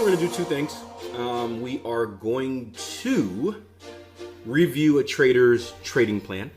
we're going to do two things. We are going to review a trader's trading plan.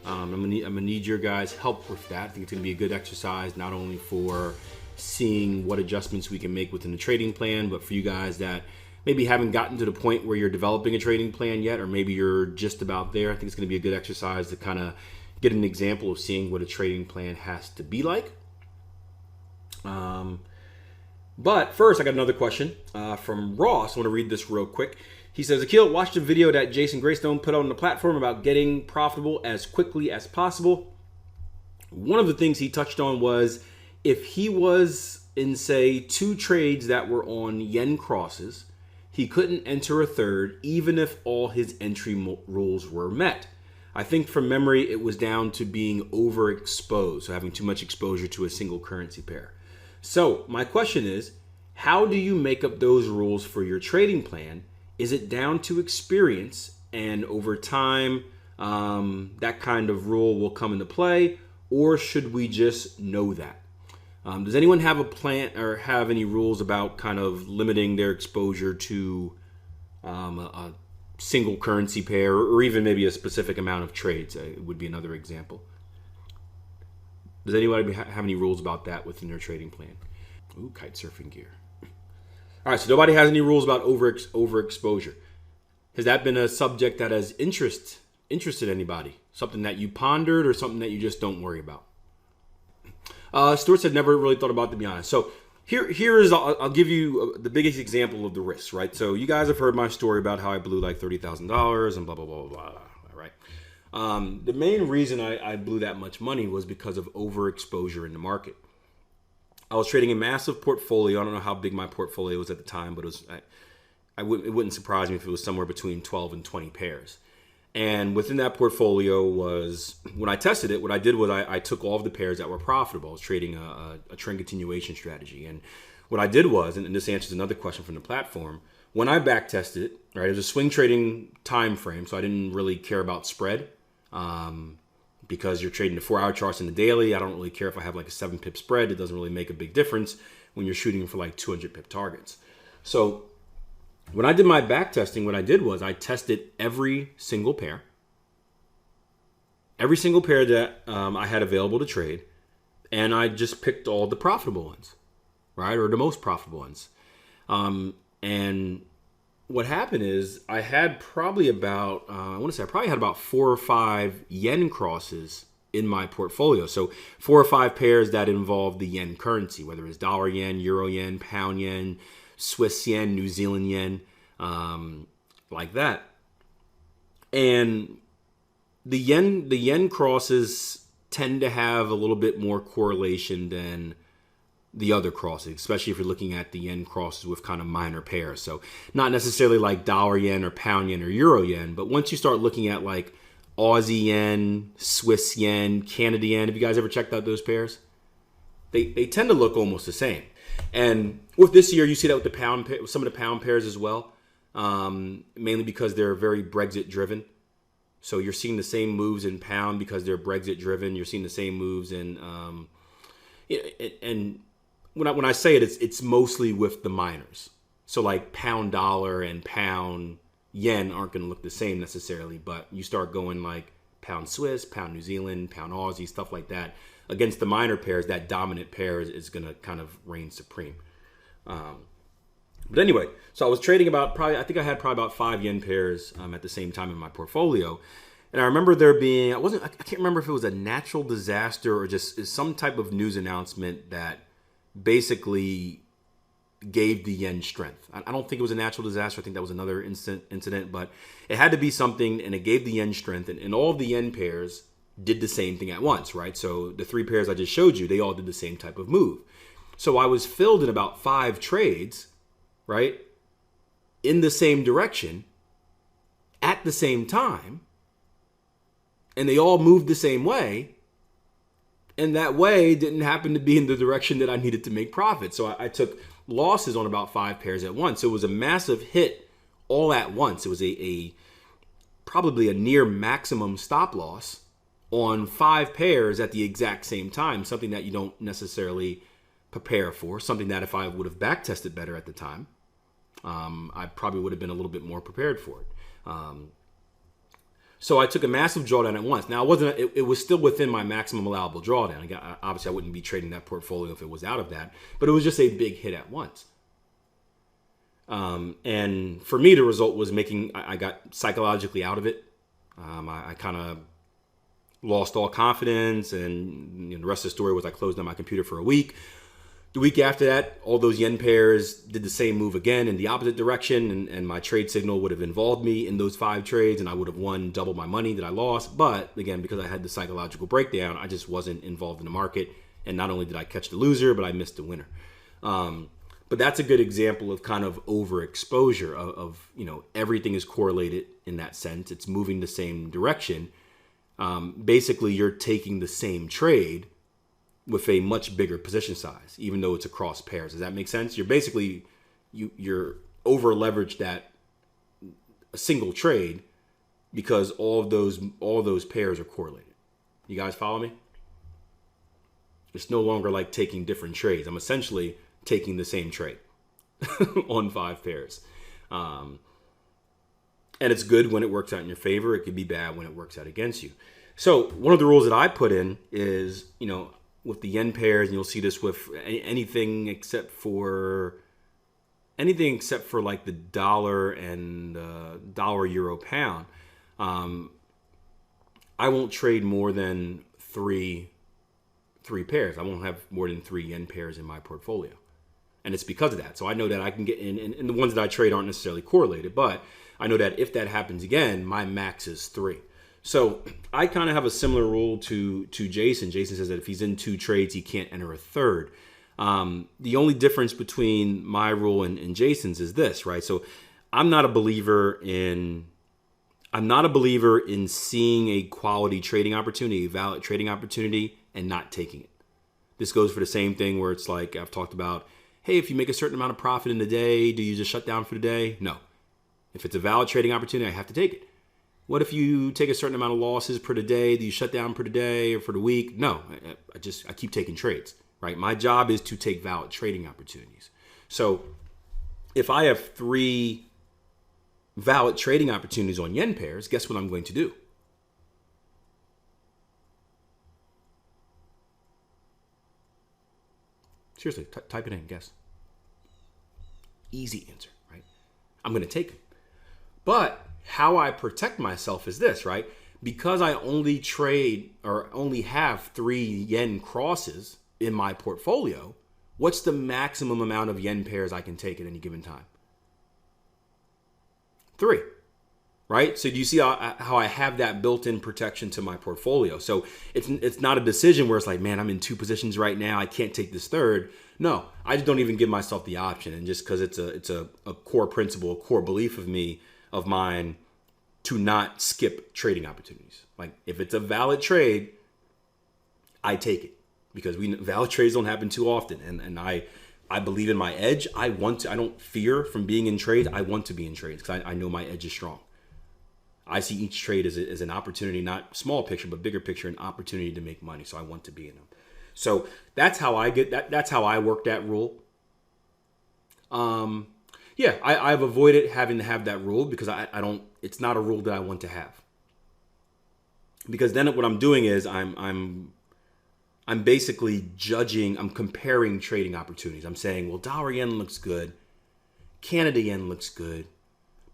I'm gonna need your guys' help with that. I think it's gonna be a good exercise, not only for seeing what adjustments we can make within the trading plan, but for you guys that maybe haven't gotten to the point where you're developing a trading plan yet, or maybe you're just about there. I think it's gonna be a good exercise to kind of get an example of seeing what a trading plan has to be like. But first, I got another question from Ross. I want to read this real quick. He says, Akil, watched a video that Jason Greystone put on the platform about getting profitable as quickly as possible. One of the things he touched on was if he was in, say, 2 trades that were on yen crosses, he couldn't enter a third even if all his entry rules were met. I think from memory, it was down to being overexposed, so having too much exposure to a single currency pair. So my question is, how do you make up those rules for your trading plan? Is it down to experience and over time that kind of rule will come into play, or should we just know that? Does anyone have a plan or have any rules about kind of limiting their exposure to a single currency pair, or even maybe a specific amount of trades? It would be another example. Does anybody have any rules about that within their trading plan? Ooh, kite surfing gear. All right, so nobody has any rules about overexposure. Has that been a subject that has interested anybody? Something that you pondered or something that you just don't worry about? Stuart said never really thought about it, to be honest. So here is, I'll give you the biggest example of the risks, right? So you guys have heard my story about how I blew like $30,000 and blah, blah, blah, blah, blah, right? The main reason I blew that much money was because of overexposure in the market. I was trading a massive portfolio. I don't know how big my portfolio was at the time, but it wouldn't surprise me if it was somewhere between 12 and 20 pairs. And within that portfolio was, when I tested it, what I did was I took all of the pairs that were profitable. I was trading a trend continuation strategy. And what I did was, and this answers another question from the platform, when I back tested it, right, it was a swing trading time frame, so I didn't really care about spread. Because you're trading the 4-hour charts in the daily, I don't really care if I have like a 7-pip spread. It doesn't really make a big difference when you're shooting for like 200-pip targets. So when I did my back testing, what I did was I tested every single pair that I had available to trade, and I just picked all the profitable ones, right, or the most profitable ones. And what happened is I had probably about, I probably had about 4 or 5 yen crosses in my portfolio. So 4 or 5 pairs that involved the yen currency, whether it's dollar yen, euro yen, pound yen, Swiss yen, New Zealand yen, like that. And the yen crosses tend to have a little bit more correlation than the other crosses, especially if you're looking at the yen crosses with kind of minor pairs. So not necessarily like dollar yen or pound yen or euro yen, but once you start looking at like Aussie yen, Swiss yen, Canada yen, have you guys ever checked out those pairs? They tend to look almost the same. And with this year, you see that with some of the pound pairs as well, mainly because they're very Brexit driven. So you're seeing the same moves in pound because they're Brexit driven. You're seeing the same moves in, and when I say it, it's mostly with the minors. So like pound dollar and pound yen aren't going to look the same necessarily, but you start going like pound Swiss, pound New Zealand, pound Aussie, stuff like that. Against the minor pairs, that dominant pair is going to kind of reign supreme. But anyway, so I was trading I think I had probably about 5 yen pairs at the same time in my portfolio. And I remember there being, I can't remember if it was a natural disaster or just some type of news announcement that basically gave the yen strength. I don't think it was a natural disaster. I think that was another incident, but it had to be something, and it gave the yen strength. And all of the yen pairs did the same thing at once, right? So the 3 pairs I just showed you, they all did the same type of move. So I was filled in about 5 trades, right, in the same direction at the same time, and they all moved the same way. And that way didn't happen to be in the direction that I needed to make profit. So I took losses on about 5 pairs at once. So it was a massive hit all at once. It was probably a near maximum stop loss on 5 pairs at the exact same time, something that you don't necessarily prepare for, something that if I would have back tested better at the time, I probably would have been a little bit more prepared for it. So I took a massive drawdown at once. Now, it was still within my maximum allowable drawdown. Again, obviously, I wouldn't be trading that portfolio if it was out of that, but it was just a big hit at once. And for me, the result was I got psychologically out of it. I kind of lost all confidence, and the rest of the story was I closed down my computer for a week. The week after that, all those yen pairs did the same move again in the opposite direction, and my trade signal would have involved me in those 5 trades, and I would have won double my money that I lost. But again, because I had the psychological breakdown, I just wasn't involved in the market, and not only did I catch the loser, but I missed the winner. But that's a good example of kind of overexposure of everything is correlated in that sense. It's moving the same direction. Basically, you're taking the same trade with a much bigger position size, even though it's across pairs. Does that make sense? You're basically, you're over leveraged at a single trade because all of those pairs are correlated. You guys follow me? It's no longer like taking different trades. I'm essentially taking the same trade on 5 pairs. And it's good when it works out in your favor. It could be bad when it works out against you. So one of the rules that I put in is, with the yen pairs, and you'll see this with anything except for like the dollar and dollar, euro, pound. I won't trade more than three pairs. I won't have more than 3 yen pairs in my portfolio. And it's because of that. So I know that I can get in, and the ones that I trade aren't necessarily correlated, but I know that if that happens again, my max is 3. So I kind of have a similar rule to Jason. Jason says that if he's in 2 trades, he can't enter a third. The only difference between my rule and Jason's is this, right? So I'm not a believer in seeing a quality trading opportunity, a valid trading opportunity, and not taking it. This goes for the same thing where it's like I've talked about, hey, if you make a certain amount of profit in the day, do you just shut down for the day? No. If it's a valid trading opportunity, I have to take it. What if you take a certain amount of losses per the day? Do you shut down per the day or for the week? No, I keep taking trades, right? My job is to take valid trading opportunities. So if I have 3 valid trading opportunities on yen pairs, guess what I'm going to do? Seriously, type it in, guess. Easy answer, right? I'm going to take it. But how I protect myself is this, right? Because I only trade or only have 3 yen crosses in my portfolio, what's the maximum amount of yen pairs I can take at any given time? 3, right? So do you see how I have that built-in protection to my portfolio? So it's not a decision where it's like, man, I'm in 2 positions right now, I can't take this third. No, I just don't even give myself the option. And just because it's a core principle, a core belief of mine to not skip trading opportunities. Like if it's a valid trade, I take it because valid trades don't happen too often. And I believe in my edge. I don't fear from being in trades. I want to be in trades because I know my edge is strong. I see each trade as an opportunity, not small picture, but bigger picture, an opportunity to make money. So I want to be in them. So that's how I get that. That's how I work that rule. Yeah, I've avoided having to have that rule because I don't. It's not a rule that I want to have. Because then what I'm doing is I'm basically judging. I'm comparing trading opportunities. I'm saying, well, dollar yen looks good, Canada yen looks good,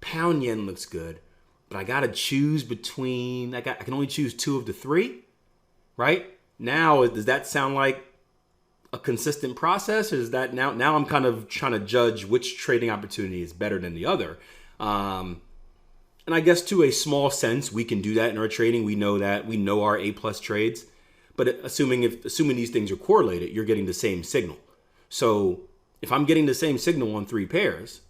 pound yen looks good, but I gotta choose between. I can only choose 2 of the 3, right? Now, does that sound like a consistent process, or is that now I'm kind of trying to judge which trading opportunity is better than the other? And I guess to a small sense, we can do that in our trading. We know our A+ trades, but assuming these things are correlated, you're getting the same signal. So if I'm getting the same signal on 3 pairs,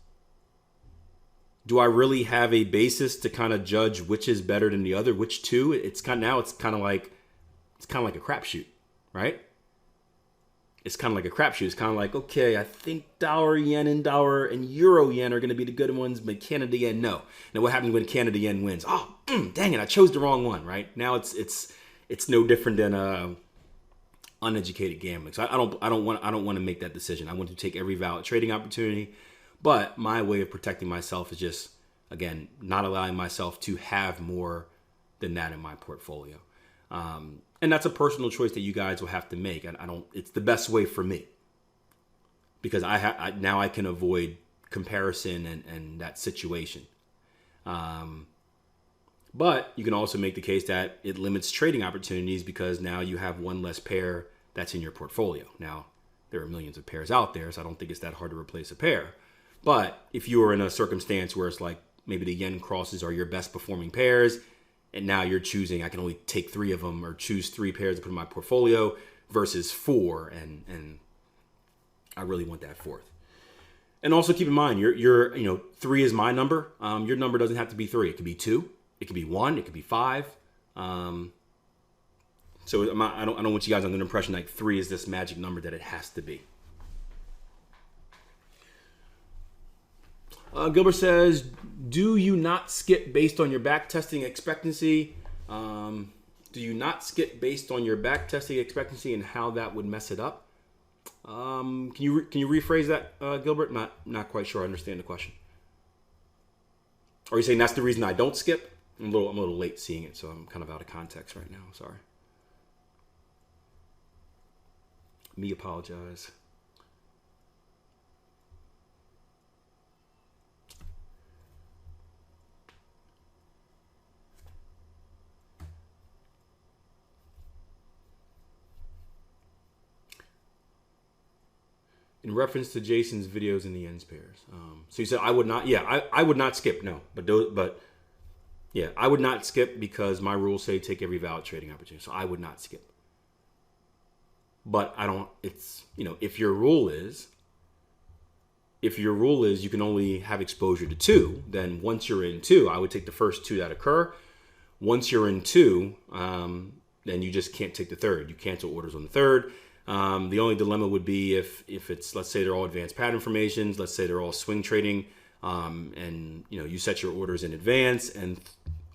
do I really have a basis to kind of judge which is better than the other, which 2? It's kind of like a crapshoot, right? It's kind of like a crapshoot. It's kind of like, okay, I think dollar yen and euro yen are going to be the good ones, but Canada yen, no. Now, what happens when Canada yen wins? Oh, dang it, I chose the wrong one, right? Now it's no different than uneducated gambling. So I don't want to make that decision. I want to take every valid trading opportunity. But my way of protecting myself is just, again, not allowing myself to have more than that in my portfolio. And that's a personal choice that you guys will have to make. And it's the best way for me, because now I can avoid comparison and that situation. But you can also make the case that it limits trading opportunities, because now you have one less pair that's in your portfolio. Now, there are millions of pairs out there, so I don't think it's that hard to replace a pair. But if you are in a circumstance where it's like maybe the yen crosses are your best performing pairs, and now you're choosing, I can only take 3 of them or choose 3 pairs to put in my portfolio versus 4, and I really want that 4th. And also keep in mind, your 3 is my number. Your number doesn't have to be 3. It could be 2. It could be 1. It could be 5. So I don't want you guys under the impression like 3 is this magic number that it has to be. Gilbert says, do you not skip based on your back testing expectancy? Do you not skip based on your back testing expectancy and how that would mess it up? Can you rephrase that, Gilbert? Not quite sure I understand the question. Are you saying that's the reason I don't skip? I'm a little late seeing it, so I'm kind of out of context right now. Sorry. Me apologize. In reference to Jason's videos in the ends pairs. So you said I would not. Yeah, I would not skip. No, but yeah, I would not skip because my rules say take every valid trading opportunity. So I would not skip. But I don't. It's if your rule is you can only have exposure to 2, then once you're in 2, I would take the first 2 that occur. Once you're in 2, then you just can't take the 3rd. You cancel orders on the 3rd. The only dilemma would be if it's, let's say they're all advanced pattern formations, let's say they're all swing trading, and you set your orders in advance and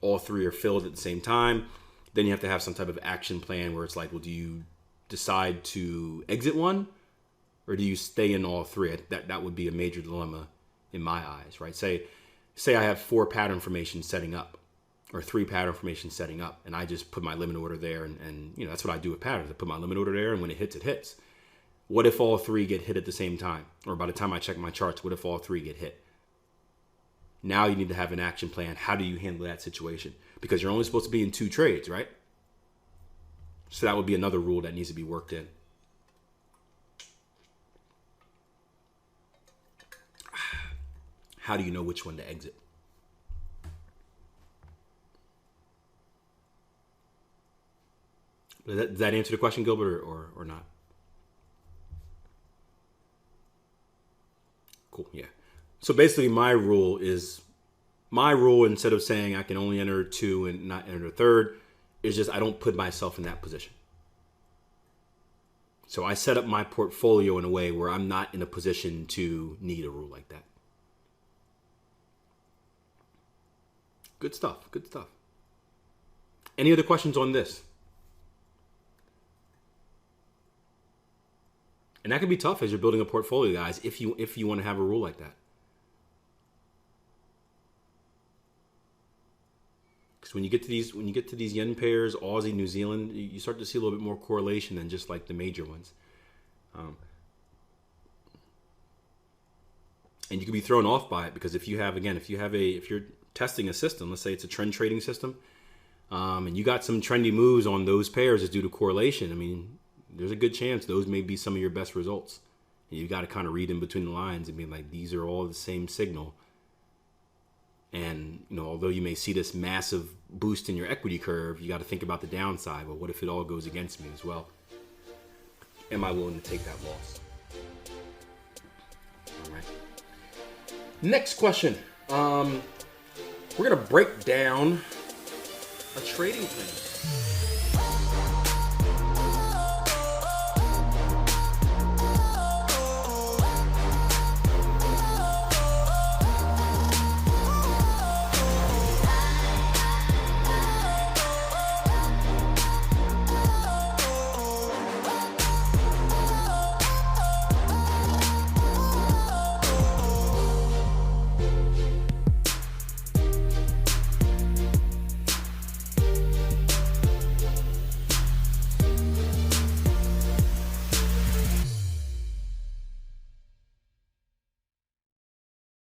all 3 are filled at the same time, then you have to have some type of action plan where it's like, well, do you decide to exit one or do you stay in all 3? That would be a major dilemma in my eyes, right? Say I have 4 pattern formations setting up, or 3 pattern formations setting up, and I just put my limit order there, and that's what I do with patterns. I put my limit order there, and when it hits, it hits. What if all 3 get hit at the same time? Or by the time I check my charts, what if all 3 get hit? Now you need to have an action plan. How do you handle that situation? Because you're only supposed to be in 2 trades, right? So that would be another rule that needs to be worked in. How do you know which one to exit? Does that answer the question, Gilbert, or not? Cool, yeah. So basically my rule, instead of saying I can only enter 2 and not enter the 3rd, is just I don't put myself in that position. So I set up my portfolio in a way where I'm not in a position to need a rule like that. Good stuff, good stuff. Any other questions on this? And that can be tough as you're building a portfolio, guys, if you want to have a rule like that. Because when you get to these yen pairs, Aussie, New Zealand, you start to see a little bit more correlation than just like the major ones. And you can be thrown off by it because if you're testing a system, let's say it's a trend trading system, and you got some trendy moves on those pairs is due to correlation. I mean, there's a good chance those may be some of your best results. And you got to kind of read in between the lines and be like, these are all the same signal. And, although you may see this massive boost in your equity curve, you got to think about the downside. Well, what if it all goes against me as well? Am I willing to take that loss? All right. Next question. We're going to break down a trading plan.